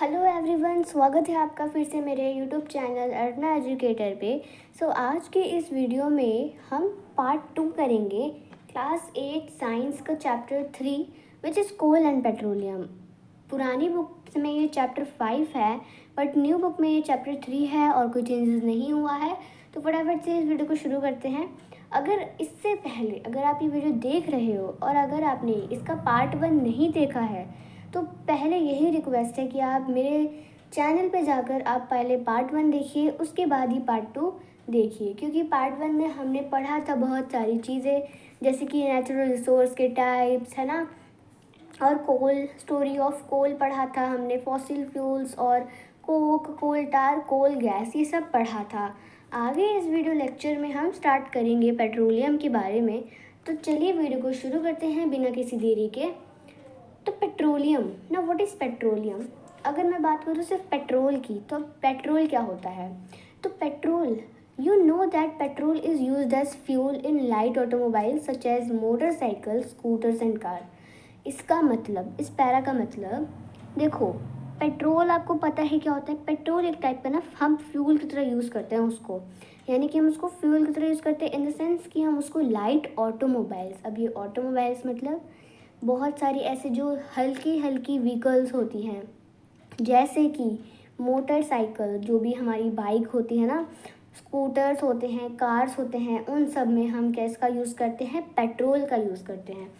Hello everyone, स्वागत है आपका फिर से मेरे यूट्यूब चैनल अर्ना एजुकेटर पे। आज के इस वीडियो में हम पार्ट 2 करेंगे क्लास 8 साइंस का chapter 3 which is coal and petroleum. पुरानी बुक में ये चैप्टर 5 है बट न्यू बुक में ये चैप्टर 3 है और कोई चेंजेस नहीं हुआ है। तो फटाफट से इस वीडियो को शुरू करते हैं। अगर इससे पहले अगर आप ये वीडियो देख रहे हो और अगर आपने इसका पार्ट 1 नहीं देखा है तो पहले यही रिक्वेस्ट है कि आप मेरे चैनल पे जाकर आप पहले पार्ट 1 देखिए, उसके बाद ही पार्ट 2 देखिए, क्योंकि पार्ट 1 में हमने पढ़ा था बहुत सारी चीज़ें जैसे कि नेचुरल रिसोर्स के टाइप्स, है ना, और कोल, स्टोरी ऑफ कोल पढ़ा था हमने, फॉसिल फ्यूल्स और कोक, कोल टार, कोल गैस, ये सब पढ़ा था। आगे इस वीडियो लेक्चर में हम स्टार्ट करेंगे पेट्रोलियम के बारे में। तो चलिए वीडियो को शुरू करते हैं बिना किसी देरी के। तो पेट्रोलियम ना, व्हाट इज़ पेट्रोलियम? अगर मैं बात करूँ सिर्फ पेट्रोल की, तो पेट्रोल क्या होता है? तो petrol, you know that petrol is used as fuel in light automobiles such as motorcycle, scooters and car. इसका मतलब, इस पैरा का मतलब देखो, पेट्रोल आपको पता है क्या होता है। पेट्रोल एक टाइप का ना, हम फ्यूल की तरह यूज़ करते हैं उसको, यानी कि हम उसको फ्यूल की तरह यूज़ करते हैं इन द सेंस कि हम उसको लाइट ऑटोमोबाइल्स, अब ये ऑटोमोबाइल्स मतलब बहुत सारी ऐसे जो हल्की हल्की व्हीकल्स होती हैं, जैसे कि मोटरसाइकिल, जो भी हमारी बाइक होती है ना, स्कूटर्स होते हैं, कार्स होते हैं, उन सब में हम किसका यूज़ करते हैं? पेट्रोल का यूज़ करते हैं।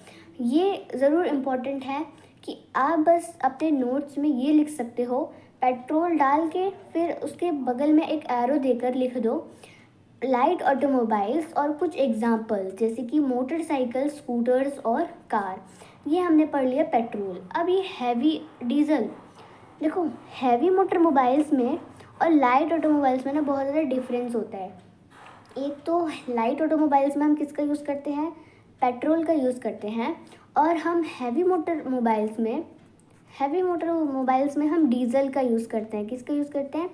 ये ज़रूर इम्पोर्टेंट है कि आप बस अपने नोट्स में ये लिख सकते हो, पेट्रोल डाल के फिर उसके बगल में एक एरो देकर लिख दो लाइट ऑटोमोबाइल्स और कुछ एग्जाम्पल जैसे कि मोटरसाइकिल, स्कूटर्स और कार। ये हमने पढ़ लिया पेट्रोल। अब ये हैवी डीजल, देखो हैवी मोटरमोबाइल्स में और लाइट ऑटोमोबाइल्स में ना बहुत ज़्यादा डिफरेंस होता है। एक तो लाइट ऑटोमोबाइल्स में हम किसका यूज़ करते हैं? पेट्रोल का यूज़ करते हैं। और हम हैवी मोटर मोबाइल्स में हम डीजल का यूज़ करते हैं। किसका यूज़ करते हैं?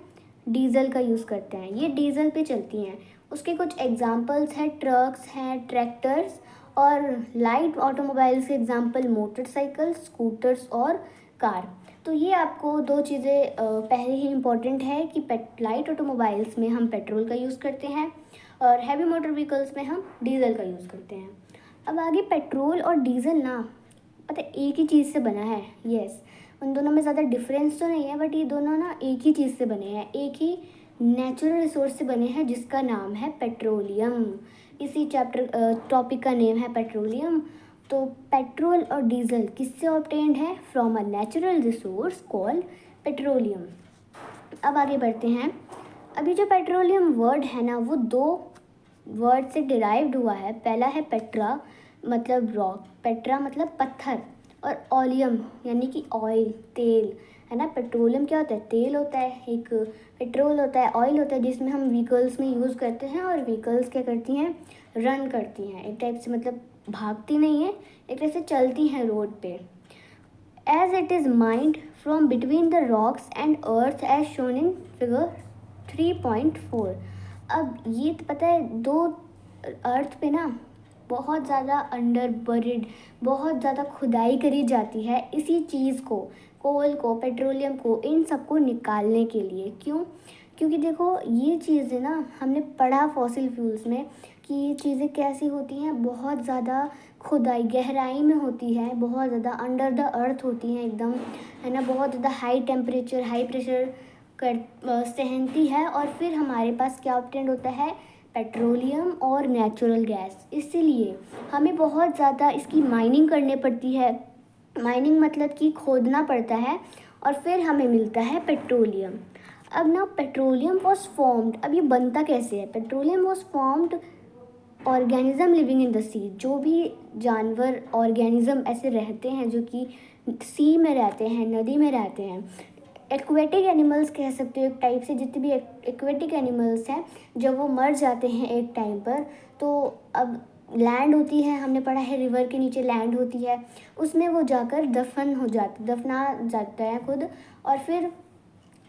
डीजल का यूज़ करते हैं। ये डीजल पे चलती हैं। उसके कुछ एग्जांपल्स हैं, ट्रक्स हैं, ट्रैक्टर्स, और लाइट ऑटोमोबाइल्स के एग्जांपल मोटरसाइकिल, स्कूटर्स और कार। तो ये आपको दो चीज़ें पहले ही इम्पॉर्टेंट है कि लाइट ऑटोमोबाइल्स में हम पेट्रोल का यूज़ करते हैं और हैवी मोटर व्हीकल्स में हम डीजल का यूज़ करते हैं। अब आगे, पेट्रोल और डीजल ना पता एक ही चीज़ से बना है। यस, उन दोनों में ज़्यादा डिफरेंस तो नहीं है बट ये दोनों ना एक ही चीज़ से बने हैं, एक ही नेचुरल रिसोर्स से बने हैं जिसका नाम है पेट्रोलियम। इसी चैप्टर टॉपिक का नेम है पेट्रोलियम। तो पेट्रोल और डीजल किससे ऑब्टेन्ड है? From a natural resource called petroleum. अब आगे बढ़ते हैं। अभी जो पेट्रोलियम वर्ड है ना, वो दो वर्ड से डिराइव्ड हुआ है। पहला है पेट्रा, मतलब रॉक, पेट्रा मतलब पत्थर, और ऑलियम यानी कि ऑयल, तेल, है ना। पेट्रोलियम क्या होता है? तेल होता है, एक पेट्रोल होता है, ऑयल होता है, जिसमें हम व्हीकल्स में यूज़ करते हैं। और व्हीकल्स क्या करती हैं? रन करती हैं एक टाइप से, मतलब भागती नहीं है, एक टाइप से चलती हैं रोड पे। As it is mined from between the rocks and earth as shown in figure 3.4। अब ये तो पता है, दो अर्थ पे ना बहुत ज़्यादा अंडर बरिड, बहुत ज़्यादा खुदाई करी जाती है इसी चीज़ को, कोल को, पेट्रोलियम को, इन सबको निकालने के लिए। क्यों? क्योंकि देखो ये चीज़ें ना हमने पढ़ा फॉसिल फ्यूल्स में कि ये चीज़ें कैसी होती हैं, बहुत ज़्यादा खुदाई गहराई में होती है, बहुत ज़्यादा अंडर द अर्थ होती हैं एकदम, है ना, बहुत ज़्यादा हाई टेम्परेचर, हाई प्रेशर कर सहनती है। और फिर हमारे पास क्या ऑब्टेंड होता है? पेट्रोलियम और नेचुरल गैस। इसीलिए हमें बहुत ज़्यादा इसकी माइनिंग करनी पड़ती है। माइनिंग मतलब कि खोदना पड़ता है और फिर हमें मिलता है पेट्रोलियम। अब ना, पेट्रोलियम वॉज फॉर्म्ड, अब ये बनता कैसे है? Petroleum was formed organism living in the sea, जो भी जानवर, ऑर्गेनिज्म ऐसे रहते हैं जो कि सी में रहते हैं, नदी में रहते हैं, एक्वेटिक एनिमल्स कह सकते हो एक टाइप से। जितने भी एक्वेटिक एनिमल्स हैं, जब वो मर जाते हैं एक टाइम पर, तो अब लैंड होती है, हमने पढ़ा है रिवर के नीचे लैंड होती है, उसमें वो जाकर दफना जाता है खुद। और फिर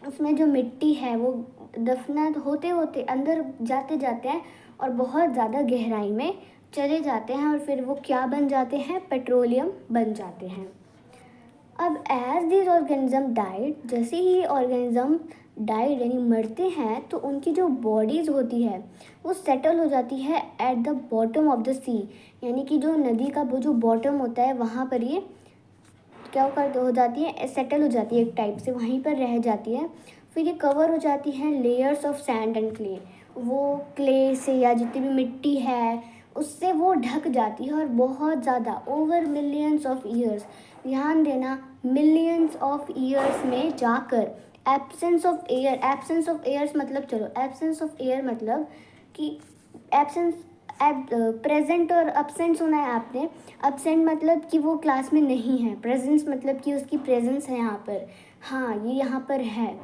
उसमें जो मिट्टी है वो दफना होते होते अंदर जाते जाते हैं और बहुत ज़्यादा गहराई में चले जाते हैं और फिर वो क्या बन जाते हैं? पेट्रोलियम बन जाते हैं। अब एज दिस ऑर्गेनिज्म डाइड, जैसे ही ऑर्गेनिज्म डाइड यानी मरते हैं तो उनकी जो बॉडीज़ होती है वो सेटल हो जाती है at the bottom of the sea, यानी कि जो नदी का वो जो बॉटम होता है वहाँ पर ये क्या कर हो जाती है, सेटल हो जाती है एक टाइप से, वहीं पर रह जाती है। फिर ये कवर हो जाती है layers of sand and clay, वो क्ले से या जितनी भी मिट्टी है उससे वो ढक जाती है, और बहुत ज़्यादा ओवर मिलियंस ऑफ ईयर्स, ध्यान देना मिलियंस ऑफ ईयर्स में जाकर absence of air, absence of airs मतलब चलो एब्सेंस ऑफ एयर मतलब कि एब्सेंस प्रेजेंट और अब्सेंट सुना है आपने। अब्सेंट मतलब कि वो क्लास में नहीं है, प्रेजेंस मतलब कि उसकी प्रेजेंस है यहाँ पर, हाँ ये यहाँ पर है।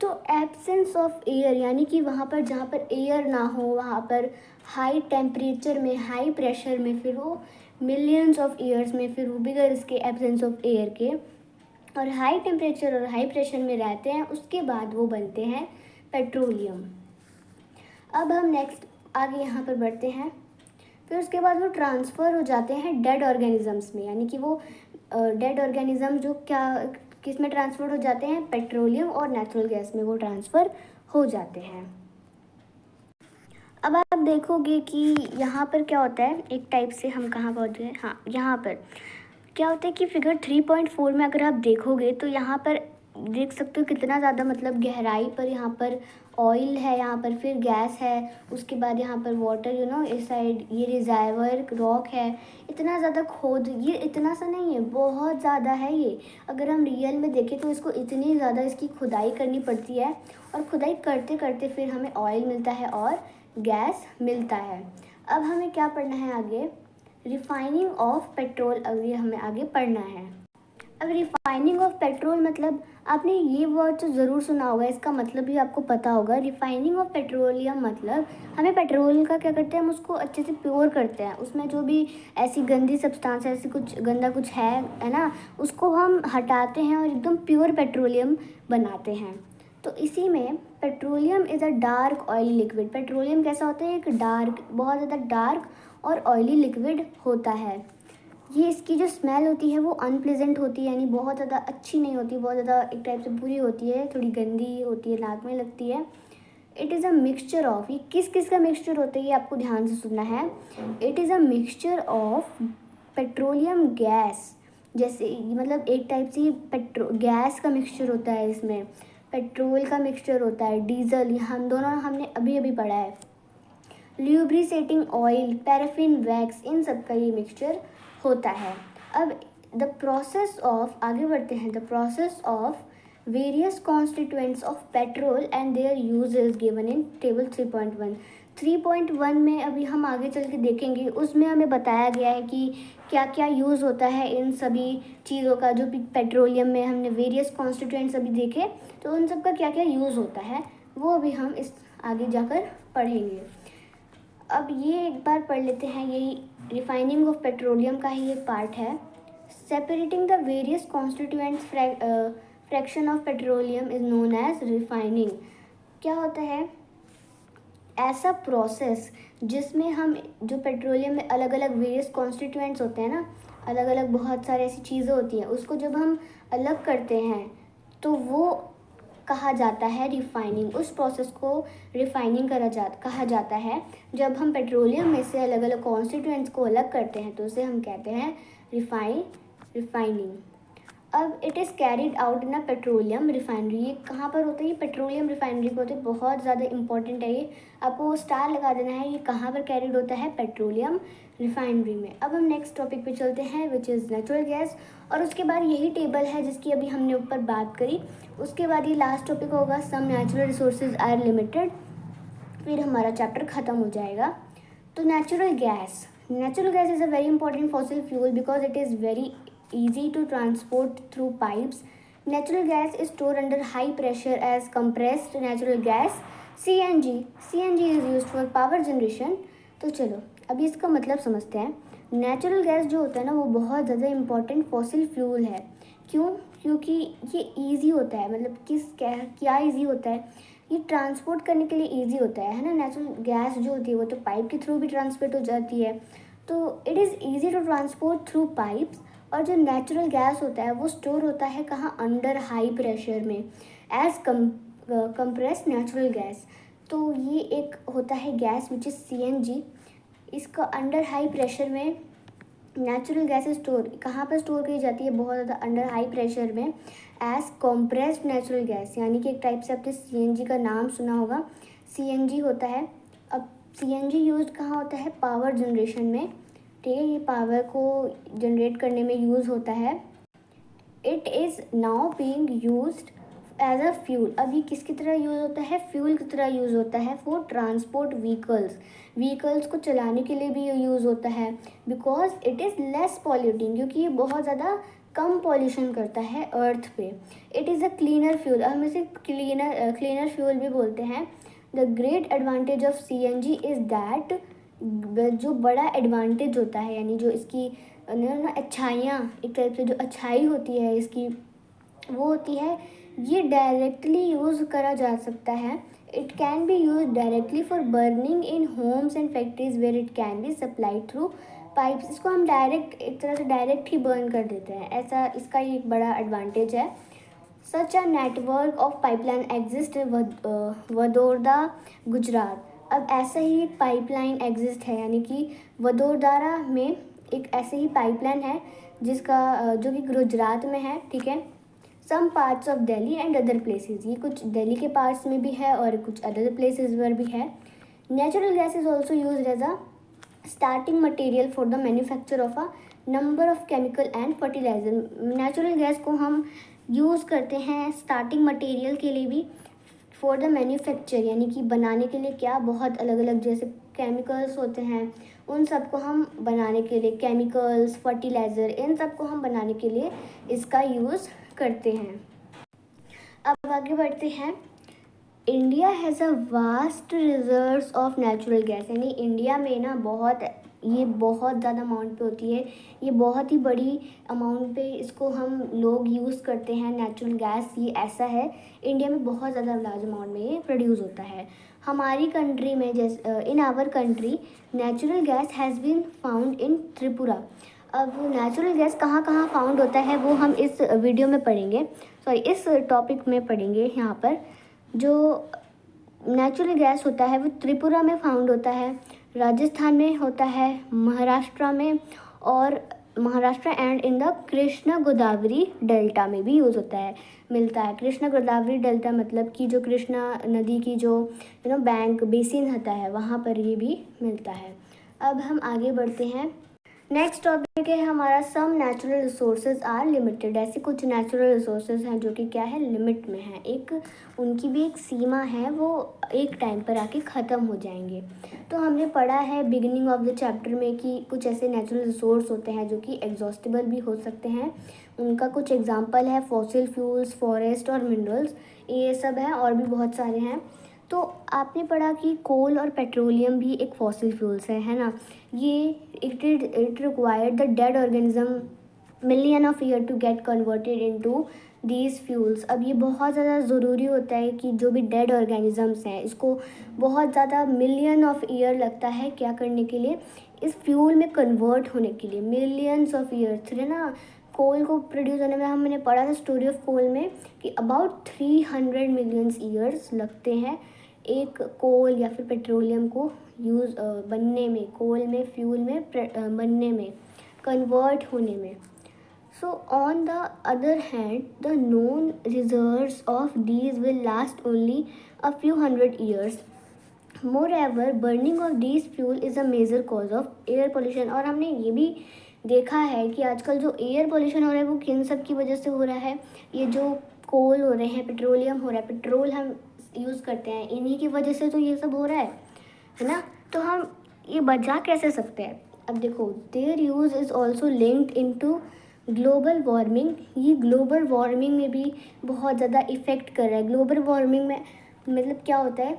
तो एब्सेंस ऑफ एयर यानी कि वहाँ पर जहाँ पर एयर ना हो वहाँ पर हाई टेम्परेचर में, हाई प्रेशर में, फिर वो मिलियंस ऑफ ईयर्स में, फिर वो बिगर इसके एब्सेंस ऑफ एयर के, और हाई टेम्परेचर और हाई प्रेशर में रहते हैं, उसके बाद वो बनते हैं पेट्रोलियम। अब हम नेक्स्ट आगे यहाँ पर बढ़ते हैं। फिर उसके बाद वो ट्रांसफ़र हो जाते हैं डेड ऑर्गेनिजम्स में, यानी कि वो डेड ऑर्गेनिज्म जो क्या किस में ट्रांसफ़र हो जाते हैं, पेट्रोलियम और नेचुरल गैस में वो ट्रांसफ़र हो जाते हैं। अब आप देखोगे कि यहाँ पर क्या होता है, एक टाइप से हम कहाँ पहुँचे हैं, हाँ यहाँ पर क्या होता है कि फिगर 3.4 में अगर आप देखोगे तो यहाँ पर देख सकते हो कितना ज़्यादा मतलब गहराई पर यहाँ पर ऑयल है, यहाँ पर फिर गैस है, उसके बाद यहाँ पर वाटर इस साइड ये रिजर्वायर रॉक है। इतना ज़्यादा खोद, ये इतना सा नहीं है, बहुत ज़्यादा है ये। अगर हम रियल में देखें तो इसको इतनी ज़्यादा इसकी खुदाई करनी पड़ती है, और खुदाई करते करते फिर हमें ऑयल मिलता है और गैस मिलता है। अब हमें क्या पढ़ना है आगे, रिफाइनिंग ऑफ पेट्रोल, अब ये हमें आगे पढ़ना है। अब रिफाइनिंग ऑफ पेट्रोल मतलब आपने ये वर्ड तो ज़रूर सुना होगा, इसका मतलब भी आपको पता होगा। रिफाइनिंग ऑफ पेट्रोलियम मतलब हमें पेट्रोल का क्या करते हैं, हम उसको अच्छे से प्योर करते हैं, उसमें जो भी ऐसी गंदी सब्सटेंस ऐसी कुछ गंदा कुछ है ना, उसको हम हटाते हैं और एकदम प्योर पेट्रोलियम बनाते हैं। तो इसी में petroleum is a dark oily liquid, petroleum कैसा होता है, एक डार्क, बहुत ज़्यादा डार्क और ऑयली लिक्विड होता है। ये इसकी जो स्मेल होती है वो अनप्लेजेंट होती है, यानी बहुत ज़्यादा अच्छी नहीं होती, बहुत ज़्यादा एक टाइप से बुरी होती है, थोड़ी गंदी होती है, नाक में लगती है। It is a mixture of, ये किस किस का मिक्सचर होता है ये आपको ध्यान से सुनना है। It is a mixture of petroleum gas, जैसे मतलब एक टाइप से गैस का मिक्सचर होता है, इसमें पेट्रोल का मिक्सचर होता है, डीजल, हम दोनों हमने अभी अभी पढ़ा है, ल्यूब्रिसेटिंग ऑयल, पैराफिन वैक्स, इन सब का ये मिक्सचर होता है। अब द प्रोसेस ऑफ, आगे बढ़ते हैं, the process of various constituents of petrol and their use is given in table 3.1। 3.1 में अभी हम आगे चल के देखेंगे, उसमें हमें बताया गया है कि क्या क्या यूज़ होता है इन सभी चीज़ों का, जो भी पेट्रोलियम में हमने वेरियस कॉन्स्टिट्यूएंट्स अभी देखे, तो उन सब का क्या क्या यूज़ होता है वो अभी हम इस आगे जाकर पढ़ेंगे। अब ये एक बार पढ़ लेते हैं, यही रिफाइनिंग ऑफ पेट्रोलियम का ही एक पार्ट है। Separating the various constituents fraction of petroleum is known as refining. क्या होता है, ऐसा प्रोसेस जिसमें हम जो पेट्रोलियम में अलग अलग वेरियस कॉन्स्टिट्यूएंट्स होते हैं ना, अलग अलग बहुत सारी ऐसी चीज़ें होती हैं, उसको जब हम अलग करते हैं तो वो कहा जाता है रिफाइनिंग। उस प्रोसेस को रिफाइनिंग कहा जाता है। जब हम पेट्रोलियम में से अलग अलग कॉन्स्टिट्यूएंट्स को अलग करते हैं तो उसे हम कहते हैं रिफाइनिंग। अब it is carried out in a petroleum refinery, ये कहाँ पर होता है, ये पेट्रोलियम रिफाइनरी पर होता है, बहुत ज़्यादा इंपॉर्टेंट है ये, आपको स्टार लगा देना है, ये कहाँ पर कैरिड होता है, पेट्रोलियम रिफाइनरी में। अब हम नेक्स्ट टॉपिक पे चलते हैं विच इज़ नेचुरल गैस, और उसके बाद यही टेबल है जिसकी अभी हमने ऊपर बात करी, उसके बाद ये लास्ट टॉपिक होगा some natural resources are limited, फिर हमारा चैप्टर ख़त्म हो जाएगा। तो natural gas is a very important fossil fuel because it is very easy to transport through pipes. Natural gas is stored under high pressure as compressed natural gas, CNG. CNG is used for power generation. तो चलो अभी इसका मतलब समझते हैं। Natural gas जो होता है ना वो बहुत ज़्यादा इम्पॉर्टेंट फॉसिल फ्यूल है। क्यों? क्योंकि ये ईजी होता है, मतलब क्या ईजी होता है, ये ट्रांसपोर्ट करने के लिए ईजी होता है ना। नेचुरल गैस जो होती है वो तो पाइप के थ्रू भी ट्रांसपोर्ट हो जाती है, तो it is easy to transport through pipes और जो नेचुरल गैस होता है वो स्टोर होता है कहाँ, अंडर हाई प्रेशर में, एज कंप्रेस्ड नेचुरल गैस। तो ये एक होता है गैस विच इज़ CNG। इसका अंडर हाई प्रेशर में नेचुरल गैस स्टोर कहाँ पर स्टोर की जाती है, बहुत ज़्यादा अंडर हाई प्रेशर में, एज कॉम्प्रेस्ड नेचुरल गैस। यानी कि एक टाइप से आपने CNG का नाम सुना होगा, CNG होता है। अब CNG यूज कहाँ होता है, पावर जनरेशन में, ठीक है, ये पावर को जनरेट करने में यूज़ होता है। It is now being used as a fuel. अब ये किसकी तरह यूज़ होता है, फ्यूल की तरह यूज़ होता है फॉर ट्रांसपोर्ट व्हीकल्स को चलाने के लिए भी ये यूज़ होता है, because it is less polluting, क्योंकि ये बहुत ज़्यादा कम पॉल्यूशन करता है अर्थ पे। It is a cleaner fuel, हम इसे क्लीनर फ्यूल भी बोलते हैं। The great advantage of CNG is that, जो बड़ा एडवांटेज होता है, यानी जो इसकी ना अच्छाइयाँ, एक टाइप से जो अच्छाई होती है इसकी, वो होती है ये डायरेक्टली यूज़ करा जा सकता है। It can be use directly for burning in homes and factories where it can be supplied through pipes. इसको हम डायरेक्ट, एक तरह से डायरेक्ट ही बर्न कर देते हैं, ऐसा इसका ये एक बड़ा एडवांटेज है। Such a network of pipeline exist in Vadodara, Gujarat. अब ऐसा ही एक पाइपलाइन एग्जिस्ट है, यानी कि वडोदरा में एक ऐसे ही पाइपलाइन है जिसका जो कि गुजरात में है, ठीक है। Some parts of Delhi and other places, ये कुछ दिल्ली के पार्ट्स में भी है और कुछ अदर प्लेसेस पर भी है। Natural gas is also use as a starting material for the manufacture of a number of chemical and fertiliser. Natural gas को हम यूज़ करते हैं स्टार्टिंग मटेरियल के लिए भी, फॉर द मैन्युफैक्चर, यानी कि बनाने के लिए क्या, बहुत अलग अलग जैसे केमिकल्स होते हैं, उन सब को हम बनाने के लिए, केमिकल्स, फर्टिलाइज़र, इन सब को हम बनाने के लिए इसका यूज़ करते हैं। अब आगे बढ़ते हैं। India has a vast reserves of natural gas, यानी इंडिया में ना बहुत ज़्यादा अमाउंट पे होती है, ये बहुत ही बड़ी अमाउंट पे इसको हम लोग यूज़ करते हैं नेचुरल गैस। ये ऐसा है, इंडिया में बहुत ज़्यादा लार्ज अमाउंट में ये प्रोड्यूस होता है। हमारी कंट्री में जैसे in our country natural gas has been found in Tripura. अब नेचुरल गैस कहाँ कहाँ फाउंड होता है वो हम इस वीडियो में पढ़ेंगे, इस टॉपिक में पढ़ेंगे। यहाँ पर जो नेचुरल गैस होता है वो त्रिपुरा में फाउंड होता है, राजस्थान में होता है, महाराष्ट्र में, और Maharashtra and in the Krishna Godavari delta में भी यूज़ होता है, मिलता है। कृष्णा गोदावरी डेल्टा मतलब कि जो कृष्णा नदी की जो बैंक बेसिन होता है, वहाँ पर ये भी मिलता है। अब हम आगे बढ़ते हैं। नेक्स्ट टॉपिक है हमारा, some natural resources are limited. ऐसे कुछ नेचुरल रिसोर्सेज हैं जो कि क्या है, लिमिट में है, एक उनकी भी एक सीमा है, वो एक टाइम पर आके ख़त्म हो जाएंगे। तो हमने पढ़ा है बिगिनिंग ऑफ द चैप्टर में कि कुछ ऐसे नेचुरल रिसोर्स होते हैं जो कि एग्जॉस्टिबल भी हो सकते हैं। उनका कुछ एग्जांपल है फॉसिल फ्यूल्स, फॉरेस्ट और मिनरल्स, ये सब हैं, और भी बहुत सारे हैं। तो आपने पढ़ा कि कोल और पेट्रोलियम भी एक फॉसिल फ्यूल्स है ना। ये it required the dead organism million of year to get converted into these fuels. अब ये बहुत ज़्यादा ज़रूरी होता है कि जो भी डेड ऑर्गेनिजम्स हैं इसको बहुत ज़्यादा मिलियन ऑफ ईयर लगता है क्या करने के लिए, इस फ्यूल में कन्वर्ट होने के लिए, मिलियंस ऑफ ईयर्स है ना। कोल को प्रोड्यूस होने में हमने पढ़ा था स्टोरी ऑफ कोल में कि अबाउट 300 मिलियंस ईयर्स लगते हैं एक कोल या फिर पेट्रोलियम को यूज़ बनने में, कोल में, फ्यूल में बनने में, कन्वर्ट होने में। So on the other hand the known reserves of these will last only a few hundred years. Moreover, burning of these fuel is a major cause of air pollution. और हमने ये भी देखा है कि आजकल जो एयर पोल्यूशन हो रहा है वो किन सब की वजह से हो रहा है, ये जो कोल हो रहे हैं, पेट्रोलियम हो रहा है, पेट्रोल हम यूज़ करते हैं, इन्हीं की वजह से तो ये सब हो रहा है ना। तो हम ये बचा कैसे सकते हैं। अब देखो, there use is also linked into global warming. ये ग्लोबल वार्मिंग में भी बहुत ज़्यादा इफ़ेक्ट कर रहा है। ग्लोबल वार्मिंग में मतलब क्या होता है,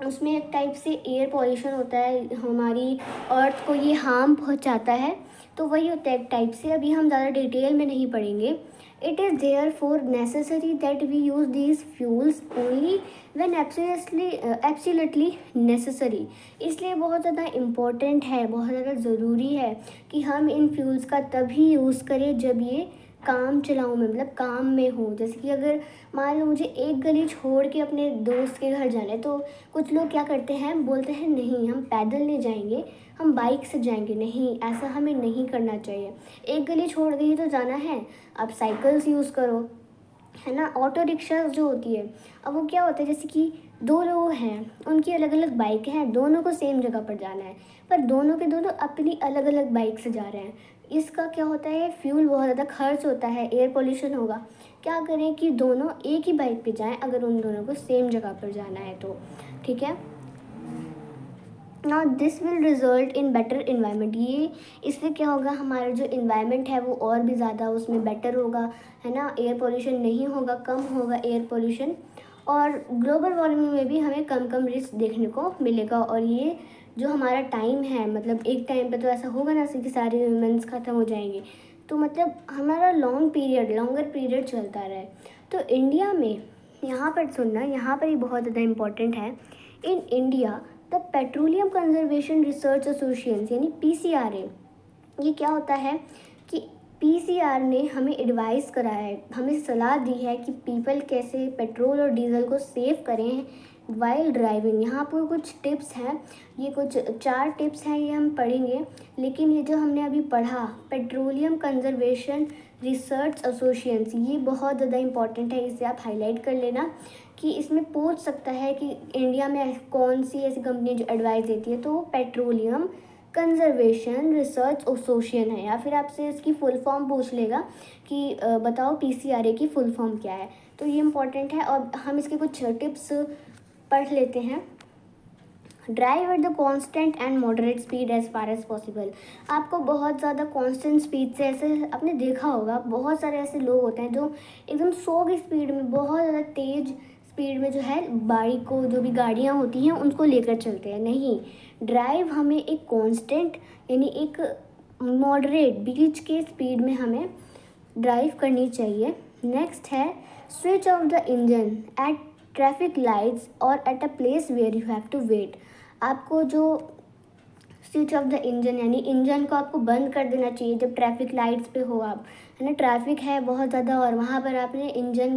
उसमें एक टाइप से एयर पॉल्यूशन होता है, हमारी अर्थ को ये हार्म पहुंचाता है, तो वही होता है एक टाइप से। अभी हम ज़्यादा डिटेल में नहीं पढ़ेंगे, It is therefore necessary that we use these fuels only when absolutely necessary. इसलिए बहुत ज़्यादा इम्पोर्टेंट है, बहुत ज़्यादा ज़रूरी है कि हम इन फ्यूल्स का तभी यूज़ करें जब ये काम चलाऊँ में, मतलब काम में हो। जैसे कि अगर मान लो मुझे एक गली छोड़ के अपने दोस्त के घर जाना है, तो कुछ लोग क्या करते हैं, बोलते हैं नहीं हम पैदल नहीं जाएंगे, हम बाइक से जाएंगे। नहीं, ऐसा हमें नहीं करना चाहिए। एक गली छोड़ के ही तो जाना है, आप साइकिल्स यूज़ करो, है ना। ऑटो रिक्शा जो होती है, अब वो क्या होता है, जैसे कि दो लोग हैं, उनकी अलग अलग बाइक हैं, दोनों को सेम जगह पर जाना है, पर दोनों के दोनों अपनी अलग अलग बाइक से जा रहे हैं। इसका क्या होता है, फ्यूल बहुत ज़्यादा खर्च होता है, एयर पोल्यूशन होगा। क्या करें कि दोनों एक ही बाइक पे जाएं अगर उन दोनों को सेम जगह पर जाना है तो, ठीक है। Now this will result in better environment. ये इससे क्या होगा, हमारा जो इन्वायरमेंट है वो और भी ज़्यादा उसमें बेटर होगा, है ना। एयर पोल्यूशन नहीं होगा, कम होगा एयर पोल्यूशन, और ग्लोबल वार्मिंग में भी हमें कम कम रिस्क देखने को मिलेगा। और ये जो हमारा टाइम है, मतलब एक टाइम पे तो ऐसा होगा ना कि सारे ह्यूमंस ख़त्म हो जाएंगे, तो मतलब हमारा लॉन्गर पीरियड चलता रहे। तो इंडिया में यहाँ पर सुनना, यहाँ पर ही बहुत ज़्यादा इम्पोर्टेंट है। In India the petroleum conservation research association यानी PCRA, ये क्या होता है कि PCR ने हमें एडवाइस करा है, हमें सलाह दी है कि पीपल कैसे पेट्रोल और डीजल को सेव करें वाइल ड्राइविंग। यहाँ पर कुछ टिप्स हैं, ये कुछ 4 टिप्स हैं, ये हम पढ़ेंगे। लेकिन ये जो हमने अभी पढ़ा, पेट्रोलियम कंजर्वेशन रिसर्च एसोसिएशन, ये बहुत ज़्यादा इम्पॉर्टेंट है, इसे आप हाईलाइट कर लेना कि इसमें पूछ सकता है कि इंडिया में कौन सी ऐसी कंपनी जो एडवाइस देती है, तो वो पेट्रोलियम कंजर्वेशन रिसर्च एसोसिएशन है। या फिर आपसे इसकी फुल फॉर्म पूछ लेगा कि बताओ PCRA की फुल फॉर्म क्या है। तो ये इम्पॉर्टेंट है, और हम इसके कुछ टिप्स पढ़ लेते हैं। Drive at the constant and moderate speed as far as possible. आपको बहुत ज़्यादा कॉन्स्टेंट स्पीड से, ऐसे आपने देखा होगा बहुत सारे ऐसे लोग होते हैं जो एकदम 100 की स्पीड में, बहुत ज़्यादा तेज़ स्पीड में जो है बाइक को, जो भी गाड़ियाँ होती हैं उनको लेकर चलते हैं। नहीं, ड्राइव हमें एक कांस्टेंट यानी एक मॉडरेट बीच के स्पीड में हमें ड्राइव करनी चाहिए। नेक्स्ट है switch off the engine at traffic lights और at a place where you have to wait. आपको जो स्विच ऑफ द इंजन यानी इंजन को आपको बंद कर देना चाहिए जब ट्रैफिक लाइट्स पे हो आप, है ना। ट्रैफिक है बहुत ज़्यादा और वहाँ पर आपने इंजन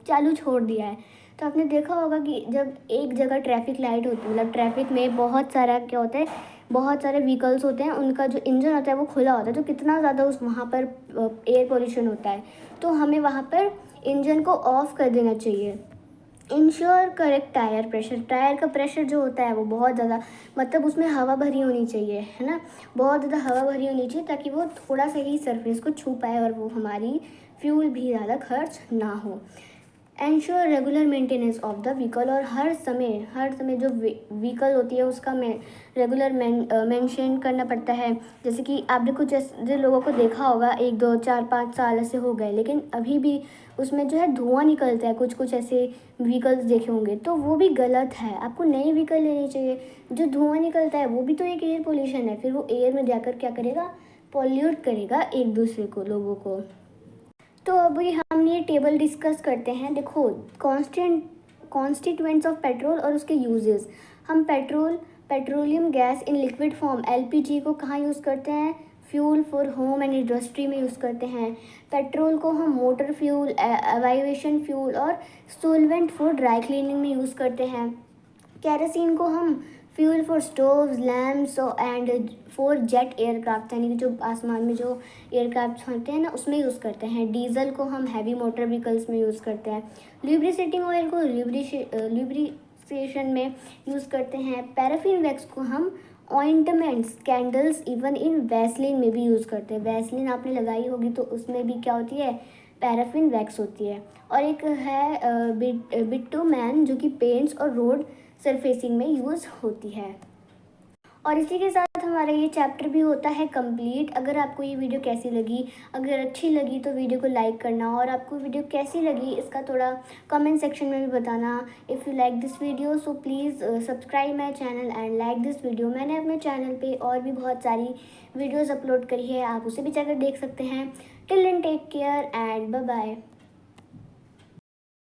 चालू छोड़ दिया है, तो आपने देखा होगा कि जब एक जगह ट्रैफिक लाइट होती है, मतलब ट्रैफिक में बहुत सारा क्या होता है, बहुत सारे व्हीकल्स होते हैं, उनका जो इंजन होता है वो खुला होता है, तो कितना ज़्यादा उस वहाँ पर एयर पोल्यूशन होता है। तो हमें वहाँ पर इंजन को ऑफ कर देना चाहिए। Ensure correct tyre pressure. Tyre का प्रेशर जो होता है वो बहुत ज़्यादा, मतलब उसमें हवा भरी होनी चाहिए, है ना। बहुत ज़्यादा हवा भरी होनी चाहिए ताकि वो थोड़ा सा ही सरफेस को छू पाए और वो हमारी फ्यूल भी ज़्यादा खर्च ना हो। Ensure regular maintenance of the vehicle. और हर समय जो व्हीकल होती है उसका रेगुलर मेंशन करना पड़ता है। जैसे कि आपने कुछ ऐसे लोगों को देखा होगा, 1 2 4 5 साल ऐसे हो गए, लेकिन अभी भी उसमें जो है धुआं निकलता है। कुछ ऐसे व्हीकल्स देखे होंगे, तो वो भी गलत है। आपको नई व्हीकल लेनी चाहिए। जो धुआं निकलता है वो भी तो एक एयर पोल्यूशन है, फिर वो एयर में जाकर क्या करेगा, पॉल्यूट करेगा एक दूसरे को, लोगों को। तो अभी हम ये टेबल डिस्कस करते हैं। देखो, कॉन्स्टिट्यूएंट्स ऑफ पेट्रोल और उसके यूजेस। हम petroleum gas in liquid form LPG को कहाँ यूज़ करते हैं, fuel for home and industry में यूज़ करते हैं। पेट्रोल को हम मोटर फ्यूल, एविएशन फ्यूल और सोलवेंट फॉर ड्राई क्लीनिंग में यूज़ करते हैं। केरोसिन को हम fuel for stoves, lamps and for jet aircraft यानी कि जो आसमान में जो एयरक्राफ्ट होते हैं ना उसमें यूज़ करते हैं। डीजल को हम हैवी मोटर व्हीकल्स में यूज़ करते हैं। लुब्रिकेटिंग ऑयल को लुब्रिकेशन में यूज़ करते हैं। पैराफिन वैक्स को हम ointments, candles, even in Vaseline में भी यूज़ करते हैं। वैसलीन आपने लगाई होगी तो उसमें भी क्या होती है, पैराफिन वैक्स होती है। और एक है बिटुमेन जो कि पेंट्स और रोड सरफेसिंग में यूज़ होती है। और इसी के साथ साथ हमारा ये चैप्टर भी होता है कंप्लीट। अगर आपको ये वीडियो कैसी लगी, अगर अच्छी लगी तो वीडियो को लाइक करना, और आपको वीडियो कैसी लगी इसका थोड़ा कमेंट सेक्शन में भी बताना। If you like this video so please subscribe my channel and like this video. मैंने अपने चैनल पे और भी बहुत सारी वीडियोज़ अपलोड करी है, आप उसे भी जाकर देख सकते हैं। Till then take care and bye bye.